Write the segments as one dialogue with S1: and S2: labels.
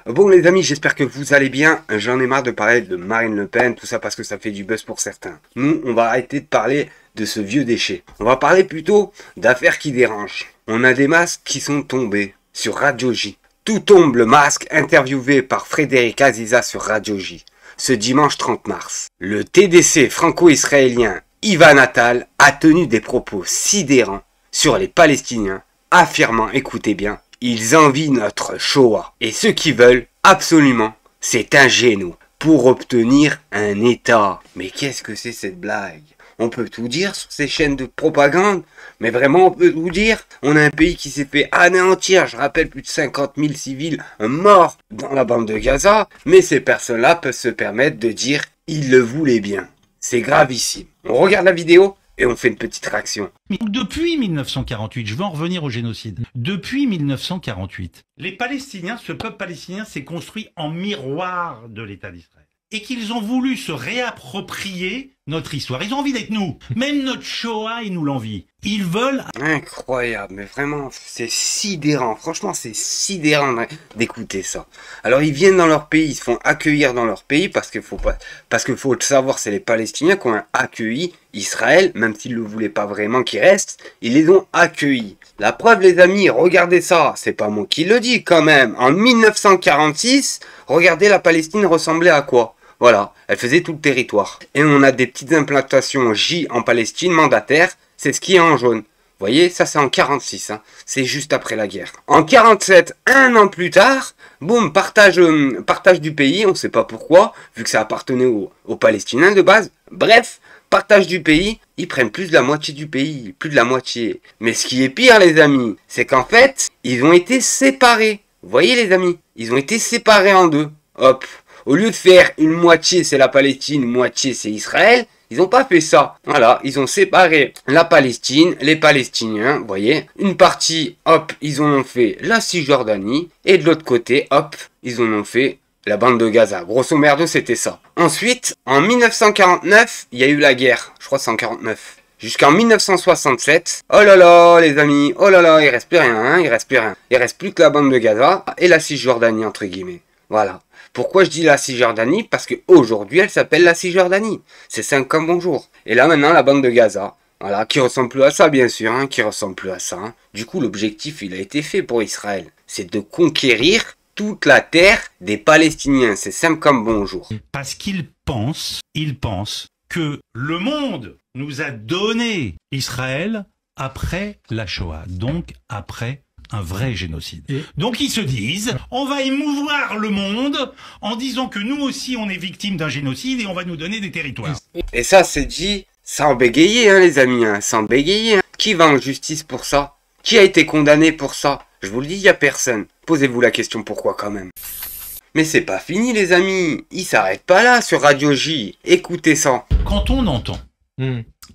S1: Bon les amis, j'espère que vous allez bien. J'en ai marre de parler de Marine Le Pen, tout ça parce que ça fait du buzz pour certains. Nous, on va arrêter de parler de ce vieux déchet. On va parler plutôt d'affaires qui dérangent. On a des masques qui sont tombés sur Radio J. Tout tombe le masque interviewé par Frédéric Aziza sur Radio J. Ce dimanche 30 mars. Le TDC franco-israélien Ivan Attal a tenu des propos sidérants sur les Palestiniens, affirmant, écoutez bien, ils envient notre Shoah. Et ce qu'ils veulent, absolument, c'est un géno pour obtenir un État. Mais qu'est-ce que c'est cette blague? On peut tout dire sur ces chaînes de propagande, mais vraiment on peut tout dire. On a un pays qui s'est fait anéantir, je rappelle plus de 50 000 civils morts dans la bande de Gaza, mais ces personnes-là peuvent se permettre de dire ils le voulaient bien. C'est gravissime. On regarde la vidéo et on fait une petite réaction.
S2: Depuis 1948, je veux en revenir au génocide. Depuis 1948, les Palestiniens, ce peuple palestinien s'est construit en miroir de l'État d'Israël. Et qu'ils ont voulu se réapproprier notre histoire. Ils ont envie d'être nous. Même notre Shoah, ils nous l'envient. Ils veulent...
S1: Incroyable, mais vraiment, c'est sidérant. Franchement, c'est sidérant d'écouter ça. Alors, ils viennent dans leur pays, ils se font accueillir dans leur pays parce qu'il faut le savoir, c'est les Palestiniens qui ont accueilli Israël, même s'ils ne le voulaient pas vraiment qu'ils restent, ils les ont accueillis. La preuve, les amis, regardez ça. C'est pas moi qui le dis, quand même. En 1946, regardez, la Palestine ressemblait à quoi? Voilà, elle faisait tout le territoire. Et on a des petites implantations J en Palestine, mandataires, c'est ce qui est en jaune. Vous voyez, ça c'est en 46, hein. C'est juste après la guerre. En 47, un an plus tard, boum, partage du pays, on ne sait pas pourquoi, vu que ça appartenait aux Palestiniens de base. Bref, partage du pays, ils prennent plus de la moitié du pays, plus de la moitié. Mais ce qui est pire les amis, c'est qu'en fait, ils ont été séparés. Vous voyez les amis, ils ont été séparés en deux. Hop. Au lieu de faire une moitié c'est la Palestine, une moitié c'est Israël, ils n'ont pas fait ça. Voilà, ils ont séparé la Palestine, les Palestiniens, vous voyez. Une partie, hop, ils en ont fait la Cisjordanie. Et de l'autre côté, hop, ils en ont fait la bande de Gaza. Grosso merdo, c'était ça. Ensuite, en 1949, il y a eu la guerre. Je crois que c'est en 49. Jusqu'en 1967. Oh là là, les amis. Oh là là, il reste plus rien, hein, il reste plus rien. Il reste plus que la bande de Gaza et la Cisjordanie, entre guillemets. Voilà. Pourquoi je dis la Cisjordanie? Parce qu'aujourd'hui, elle s'appelle la Cisjordanie. C'est 5 comme bonjour. Et là, maintenant, la bande de Gaza. Voilà, qui ressemble plus à ça, bien sûr, hein, qui ressemble plus à ça. Hein. Du coup, l'objectif, il a été fait pour Israël. C'est de conquérir toute la terre des Palestiniens. C'est simple comme bonjour.
S2: Parce qu'ils pensent que le monde nous a donné Israël après la Shoah. Donc, après un vrai génocide. Donc ils se disent, on va émouvoir le monde en disant que nous aussi on est victime d'un génocide et on va nous donner des territoires.
S1: Et ça c'est dit sans bégayer hein, les amis, hein, sans bégayer. Hein. Qui va en justice pour ça? Qui a été condamné pour ça? Je vous le dis, il n'y a personne. Posez-vous la question pourquoi quand même. Mais c'est pas fini les amis, ils s'arrêtent pas là sur Radio J. Écoutez ça.
S2: Quand on entend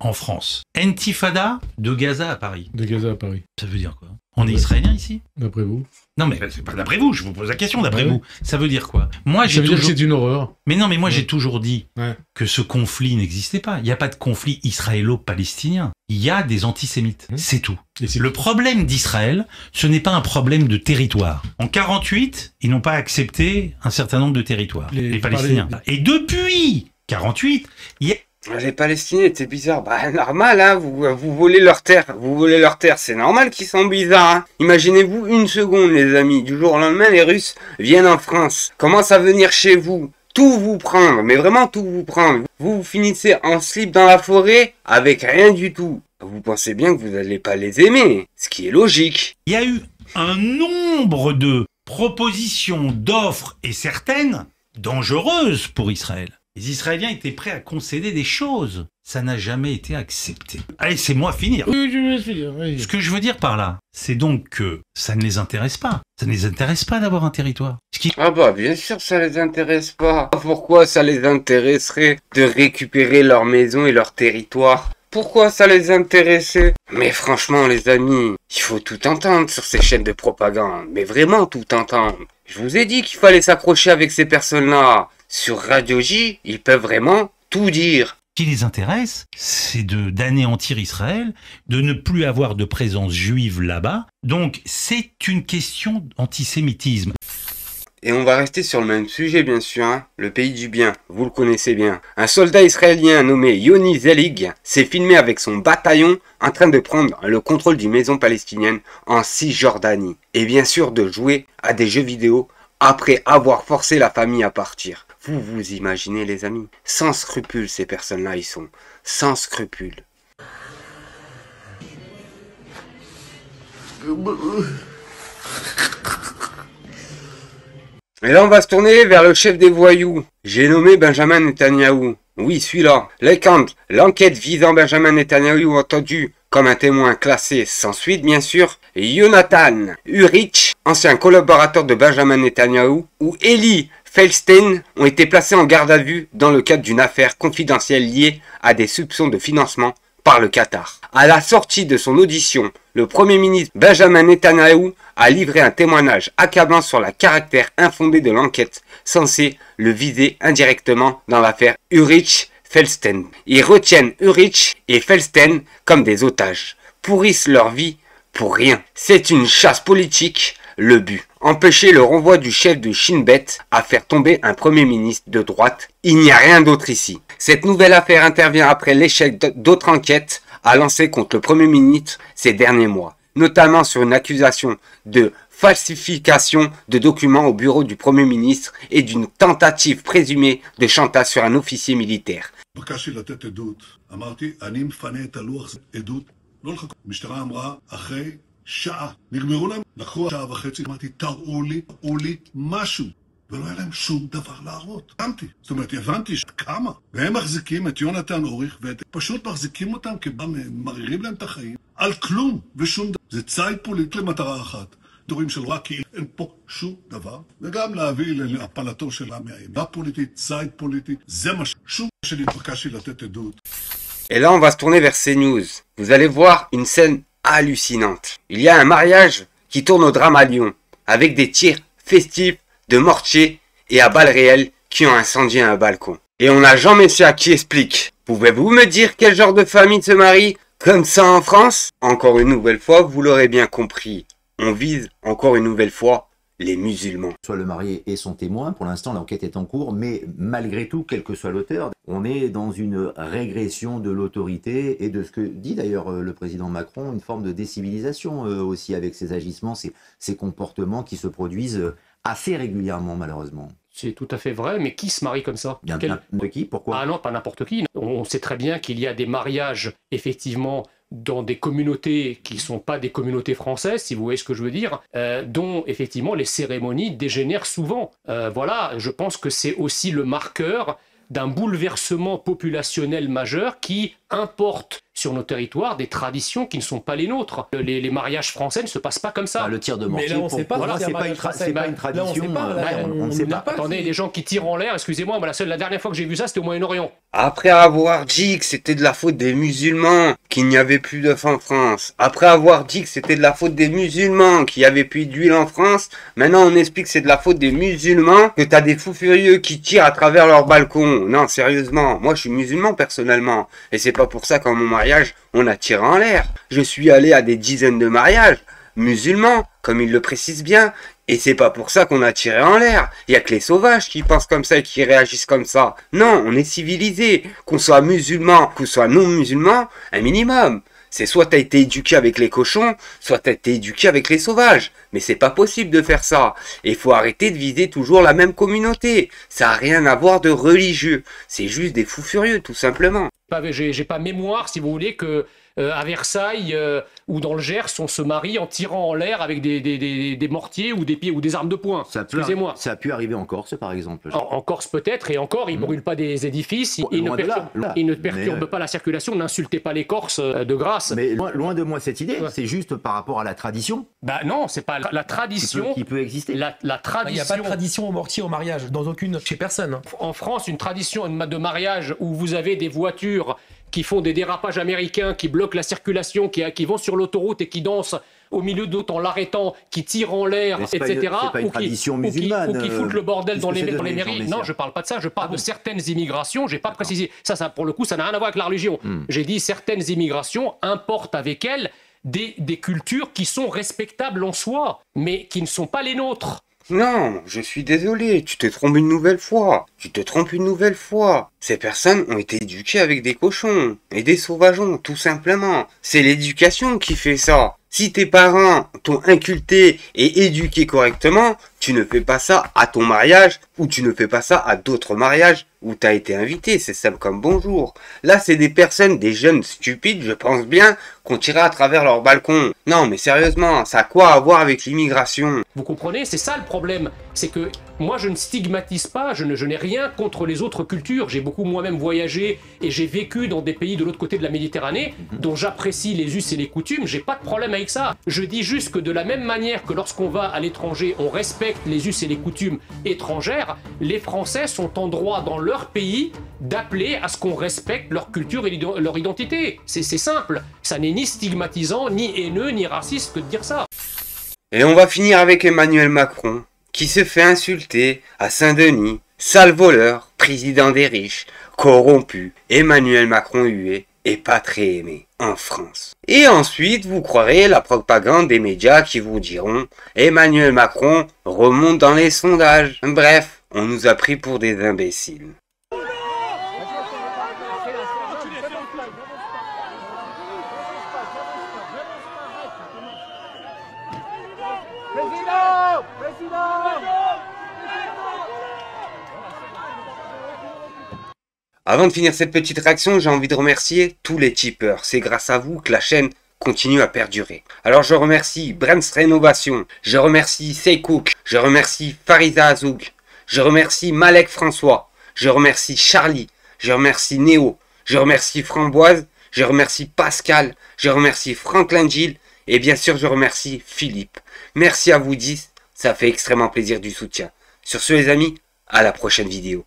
S2: en France, Intifada de Gaza à Paris.
S3: De Gaza à Paris.
S2: Ça veut dire quoi? On est israélien ici?
S3: D'après vous?
S2: Non mais c'est pas d'après vous, je vous pose la question d'après vous. Ça veut dire quoi? Moi
S3: Ça veut dire que c'est une horreur.
S2: Mais non, mais moi j'ai toujours dit que ce conflit n'existait pas. Il n'y a pas de conflit israélo-palestinien. Il y a des antisémites. C'est tout. Le problème d'Israël, ce n'est pas un problème de territoire. En 48, ils n'ont pas accepté un certain nombre de territoires, les Palestiniens. Et depuis 48, il y a...
S1: Les Palestiniens, c'est bizarre. Bah, normal, hein, vous volez leur terre. Vous volez leur terre, c'est normal qu'ils sont bizarres, hein. Imaginez-vous une seconde, les amis. Du jour au lendemain, les Russes viennent en France. Commencent à venir chez vous. Tout vous prendre, mais vraiment tout vous prendre. Vous finissez en slip dans la forêt avec rien du tout. Vous pensez bien que vous n'allez pas les aimer. Ce qui est logique.
S2: Il y a eu un nombre de propositions, d'offres et certaines dangereuses pour Israël. Les Israéliens étaient prêts à concéder des choses. Ça n'a jamais été accepté. Allez, c'est moi finir.
S3: Oui, je vais finir. Oui.
S2: Ce que je veux dire par là, c'est donc que ça ne les intéresse pas. Ça ne les intéresse pas d'avoir un territoire.
S1: Ah bah, bien sûr, ça les intéresse pas. Pourquoi ça les intéresserait de récupérer leur maison et leur territoire? Pourquoi ça les intéressait? Mais franchement, les amis, il faut tout entendre sur ces chaînes de propagande. Mais vraiment tout entendre. Je vous ai dit qu'il fallait s'accrocher avec ces personnes-là. Sur Radio J, ils peuvent vraiment tout dire.
S2: Ce qui les intéresse, c'est d'anéantir Israël, de ne plus avoir de présence juive là-bas. Donc, c'est une question d'antisémitisme.
S1: Et on va rester sur le même sujet, bien sûr, hein. Le pays du bien, vous le connaissez bien. Un soldat israélien nommé Yoni Zelig s'est filmé avec son bataillon en train de prendre le contrôle d'une maison palestinienne en Cisjordanie. Et bien sûr de jouer à des jeux vidéo après avoir forcé la famille à partir. Vous vous imaginez, les amis? Sans scrupules, ces personnes-là, ils sont. Sans scrupules. Et là, on va se tourner vers le chef des voyous. J'ai nommé Benjamin Netanyahou. Oui, celui-là. L'enquête visant Benjamin Netanyahou entendu comme un témoin classé sans suite, bien sûr. Jonathan Urich, ancien collaborateur de Benjamin Netanyahou, ou Eli Feldstein ont été placés en garde à vue dans le cadre d'une affaire confidentielle liée à des soupçons de financement par le Qatar. À la sortie de son audition, le Premier ministre Benjamin Netanyahou a livré un témoignage accablant sur le caractère infondé de l'enquête censée le viser indirectement dans l'affaire Urich-Feldstein. Ils retiennent Urich et Feldstein comme des otages, pourrissent leur vie pour rien. C'est une chasse politique, le but. Empêcher le renvoi du chef de Shin Bet à faire tomber un Premier ministre de droite. Il n'y a rien d'autre ici. Cette nouvelle affaire intervient après l'échec d'autres enquêtes à lancer contre le Premier ministre ces derniers mois, notamment sur une accusation de falsification de documents au bureau du Premier ministre et d'une tentative présumée de chantage sur un officier militaire.
S4: שעה. נגמרו להם, לקחו שעה וחצי, אמרתי, תראו לי משהו. ולא היה להם שום דבר להראות. זאת אומרת, הבנתי כמה. והם מחזיקים את יונתן אוריך, פשוט מחזיקים אותם מרעירים להם את החיים, על כלום ושום דבר. זה ציד פוליטי למטרה אחת. דורים של רק כאילו אין פה שום דבר. וגם להביא להפלתו של עמי העימה פוליטית, ציד פוליטי, זה מה שום שנתבקשתי לתת עדות.
S1: Et là, on va se tourner vers CNews. Vous allez voir une scène hallucinante. Il y a un mariage qui tourne au drame à Lyon, avec des tirs festifs de mortier et à balles réelles qui ont incendié un balcon. Et on a Jean Messia qui explique. Pouvez-vous me dire quel genre de famille se marie comme ça en France? Encore une nouvelle fois, vous l'aurez bien compris, on vise encore une nouvelle fois les musulmans.
S5: Soit le marié et son témoin, pour l'instant l'enquête est en cours, mais malgré tout, quel que soit l'auteur, on est dans une régression de l'autorité et de ce que dit d'ailleurs le président Macron, une forme de décivilisation aussi avec ses agissements, ces comportements qui se produisent assez régulièrement malheureusement.
S6: C'est tout à fait vrai, mais qui se marie comme ça?
S5: Qui? Pourquoi?
S6: Ah non, pas n'importe qui. On sait très bien qu'il y a des mariages, effectivement, dans des communautés qui ne sont pas des communautés françaises, si vous voyez ce que je veux dire, dont effectivement les cérémonies dégénèrent souvent. Voilà, je pense que c'est aussi le marqueur d'un bouleversement populationnel majeur qui importe sur nos territoires des traditions qui ne sont pas les nôtres. Les mariages français ne se passent pas comme ça.
S5: Le tir de mortier,
S7: mais là, on sait pas.
S5: Voilà, c'est pas une tradition. On ne sait pas.
S6: Attendez, les gens qui tirent en l'air, excusez-moi, la dernière fois que j'ai vu ça, c'était au Moyen-Orient.
S1: Après avoir dit que c'était de la faute des musulmans qu'il n'y avait plus d'œufs en France, après avoir dit que c'était de la faute des musulmans qu'il n'y avait plus d'huile en France, maintenant on explique que c'est de la faute des musulmans, que t'as des fous furieux qui tirent à travers leur balcon. Non, sérieusement, moi je suis musulman personnellement, et c'est pas pour ça qu'en mon mariage, on a tiré en l'air. Je suis allé à des dizaines de mariages musulmans, comme il le précise bien, et c'est pas pour ça qu'on a tiré en l'air. Il y a que les sauvages qui pensent comme ça et qui réagissent comme ça. Non, on est civilisés. Qu'on soit musulman, qu'on soit non musulman, un minimum. C'est soit t'as été éduqué avec les cochons, soit t'as été éduqué avec les sauvages. Mais c'est pas possible de faire ça. Et il faut arrêter de viser toujours la même communauté. Ça a rien à voir de religieux. C'est juste des fous furieux, tout simplement.
S6: J'ai pas mémoire, si vous voulez, que à Versailles ou dans le Gers, on se marie en tirant en l'air avec des mortiers ou des armes de poing. Excusez-moi.
S5: Ça a pu arriver en Corse, par exemple.
S6: En Corse peut-être, et encore, ils ne brûlent pas des édifices, ils ne perturbent pas la circulation, n'insultez pas les Corses de grâce.
S5: Mais loin de moi cette idée, c'est juste par rapport à la tradition.
S6: Bah non, c'est pas la tradition.
S5: Qui peut exister.
S6: La tradition.
S7: Il n'y a pas de tradition au mortier au mariage, chez personne.
S6: En France, une tradition de mariage où vous avez des voitures qui font des dérapages américains, qui bloquent la circulation, qui vont sur l'autoroute et qui dansent au milieu d'autres en l'arrêtant, qui tirent en l'air, etc.
S5: C'est pas une tradition musulmane.
S6: Ou qui foutent le bordel dans les mairies. Non, je parle pas de ça, je parle de certaines immigrations, j'ai pas précisé. Ça, pour le coup, ça n'a rien à voir avec la religion. J'ai dit certaines immigrations importent avec elles des cultures qui sont respectables en soi, mais qui ne sont pas les nôtres.
S1: Non, je suis désolé, tu te trompes une nouvelle fois. Tu te trompes une nouvelle fois. Ces personnes ont été éduquées avec des cochons et des sauvageons, tout simplement. C'est l'éducation qui fait ça. Si tes parents t'ont inculqué et éduqué correctement, tu ne fais pas ça à ton mariage ou tu ne fais pas ça à d'autres mariages où tu as été invité. C'est simple comme bonjour. Là, c'est des personnes, des jeunes stupides, je pense bien, qu'on tirait à travers leur balcon. Non, mais sérieusement, ça a quoi à voir avec l'immigration?
S6: Vous comprenez? C'est ça le problème. C'est que moi, je ne stigmatise pas, je n'ai rien contre les autres cultures. J'ai beaucoup moi-même voyagé et j'ai vécu dans des pays de l'autre côté de la Méditerranée dont j'apprécie les us et les coutumes. J'ai pas de problème avec ça. Je dis juste que de la même manière que lorsqu'on va à l'étranger, on respecte les us et les coutumes étrangères, les Français sont en droit dans leur pays d'appeler à ce qu'on respecte leur culture et leur identité. C'est simple. Ça n'est ni stigmatisant, ni haineux, ni raciste que de dire ça.
S1: Et on va finir avec Emmanuel Macron, qui se fait insulter à Saint-Denis, sale voleur, président des riches, corrompu. Emmanuel Macron hué et pas très aimé en France. Et ensuite, vous croirez la propagande des médias qui vous diront Emmanuel Macron remonte dans les sondages. Bref, on nous a pris pour des imbéciles. Avant de finir cette petite réaction, j'ai envie de remercier tous les tipeurs. C'est grâce à vous que la chaîne continue à perdurer. Alors je remercie Brems Rénovation, je remercie Seycook, je remercie Fariza Azouk, je remercie Malek François, je remercie Charlie, je remercie Néo, je remercie Framboise, je remercie Pascal, je remercie Franklin Gilles et bien sûr je remercie Philippe. Merci à vous 10, ça fait extrêmement plaisir du soutien. Sur ce les amis, à la prochaine vidéo.